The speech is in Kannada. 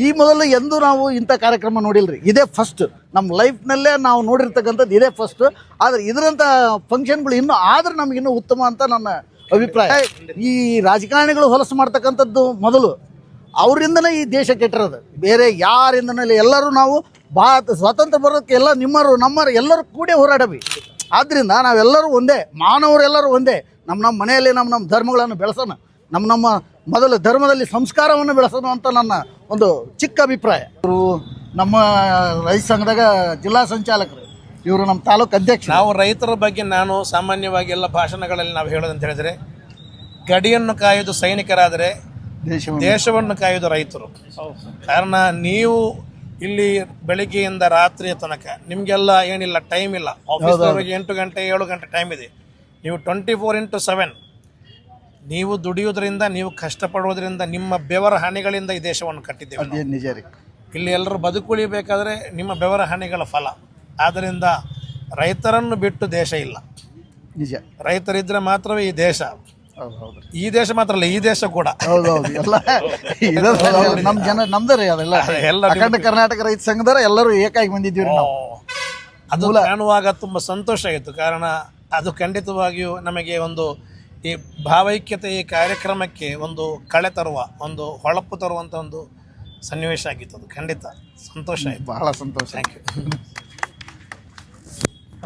ಈ ಮೊದಲು ಎಂದೂ ನಾವು ಇಂಥ ಕಾರ್ಯಕ್ರಮ ನೋಡಿಲ್ರಿ. ಇದೇ ಫಸ್ಟ್ ನಮ್ಮ ಲೈಫ್ನಲ್ಲೇ ನಾವು ನೋಡಿರ್ತಕ್ಕಂಥದ್ದು ಇದೇ ಫಸ್ಟ್. ಆದರೆ ಇದರಂಥ ಫಂಕ್ಷನ್ಗಳು ಇನ್ನೂ ಆದ್ರೆ ನಮಗಿನ್ನೂ ಉತ್ತಮ ಅಂತ ನನ್ನ ಅಭಿಪ್ರಾಯ. ಈ ರಾಜಕಾರಣಿಗಳು ಹೊಲಸು ಮಾಡ್ತಕ್ಕಂಥದ್ದು ಮೊದಲು ಅವರಿಂದನೇ ಈ ದೇಶ ಕೆಟ್ಟಿರೋದು, ಬೇರೆ ಯಾರಿಂದನೇ ಇಲ್ಲ. ಎಲ್ಲರೂ ನಾವು ಸ್ವಾತಂತ್ರ್ಯ ಬರೋದಕ್ಕೆ ಎಲ್ಲ ನಿಮ್ಮರು ನಮ್ಮರು ಎಲ್ಲರೂ ಕೂಡಿ ಹೋರಾಡಬೇಕು. ಆದ್ದರಿಂದ ನಾವೆಲ್ಲರೂ ಒಂದೇ, ಮಾನವರೆಲ್ಲರೂ ಒಂದೇ. ನಮ್ಮ ಮನೆಯಲ್ಲಿ ನಮ್ಮ ಧರ್ಮಗಳನ್ನು ಬೆಳೆಸೋಣ, ನಮ್ಮ ಮೊದಲು ಧರ್ಮದಲ್ಲಿ ಸಂಸ್ಕಾರವನ್ನು ಬೆಳೆಸೋಣ ಅಂತ ನನ್ನ ಒಂದು ಚಿಕ್ಕ ಅಭಿಪ್ರಾಯ. ಇವರು ನಮ್ಮ ರೈತ ಸಂಘದಾಗ ಜಿಲ್ಲಾ ಸಂಚಾಲಕರು, ಇವರು ನಮ್ಮ ತಾಲೂಕು ಅಧ್ಯಕ್ಷ. ನಾವು ರೈತರ ಬಗ್ಗೆ ನಾನು ಸಾಮಾನ್ಯವಾಗಿ ಎಲ್ಲ ಭಾಷಣಗಳಲ್ಲಿ ನಾವು ಹೇಳೋದಂತ ಹೇಳಿದರೆ, ಗಡಿಯನ್ನು ಕಾಯೋದು ಸೈನಿಕರಾದರೆ ದೇಶವನ್ನು ಕಾಯೋದು ರೈತರು. ಕಾರಣ ನೀವು ಇಲ್ಲಿ ಬೆಳಿಗ್ಗೆಯಿಂದ ರಾತ್ರಿಯ ತನಕ ನಿಮಗೆಲ್ಲ ಏನಿಲ್ಲ, ಟೈಮ್ ಇಲ್ಲ. ಆಫೀಸ್ನವರಿಗೆ 8 ಗಂಟೆ 7 ಗಂಟೆ ಟೈಮ್ ಇದೆ. ನೀವು 24x7 ನೀವು ದುಡಿಯೋದ್ರಿಂದ, ನೀವು ಕಷ್ಟಪಡೋದ್ರಿಂದ, ನಿಮ್ಮ ಬೆವರ ಹನಿಗಳಿಂದ ಈ ದೇಶವನ್ನು ಕಟ್ಟಿದ್ದೇವೆ. ನಿಜ ರೀ. ಇಲ್ಲಿ ಎಲ್ಲರೂ ಬದುಕುಳಿಬೇಕಾದ್ರೆ ನಿಮ್ಮ ಬೆವರ ಹನಿಗಳ ಫಲ. ಆದ್ದರಿಂದ ರೈತರನ್ನು ಬಿಟ್ಟು ದೇಶ ಇಲ್ಲ. ನಿಜ, ರೈತರಿದ್ರೆ ಮಾತ್ರವೇ ಈ ದೇಶ. ಈ ದೇಶ ಮಾತ್ರ ಅಲ್ಲ, ಈ ದೇಶ ಕೂಡ. ಹೌದೌದು, ಎಲ್ಲ ನಮ್ಮ ಜನ ನಮ್ದರಿ. ಅದೆಲ್ಲ ಅಖಂಡ ಕರ್ನಾಟಕ ರೈತ ಸಂಘದರ ಎಲ್ಲರೂ ಏಕಾಗಿ ಬಂದಿದ್ದೀವಿ ನಾವು. ಅದು ಕಾಣುವಾಗ ತುಂಬ ಸಂತೋಷ ಆಯಿತು. ಕಾರಣ ಅದು ಖಂಡಿತವಾಗಿಯೂ ನಮಗೆ ಒಂದು ಈ ಭಾವೈಕ್ಯತೆ, ಈ ಕಾರ್ಯಕ್ರಮಕ್ಕೆ ಒಂದು ಕಳೆ ತರುವ, ಒಂದು ಹೊಳಪು ತರುವಂಥ ಒಂದು ಸನ್ನಿವೇಶ ಆಗಿತ್ತು. ಅದು ಖಂಡಿತ ಸಂತೋಷ ಆಯಿತು. ಬಹಳ ಸಂತೋಷ. Thank you.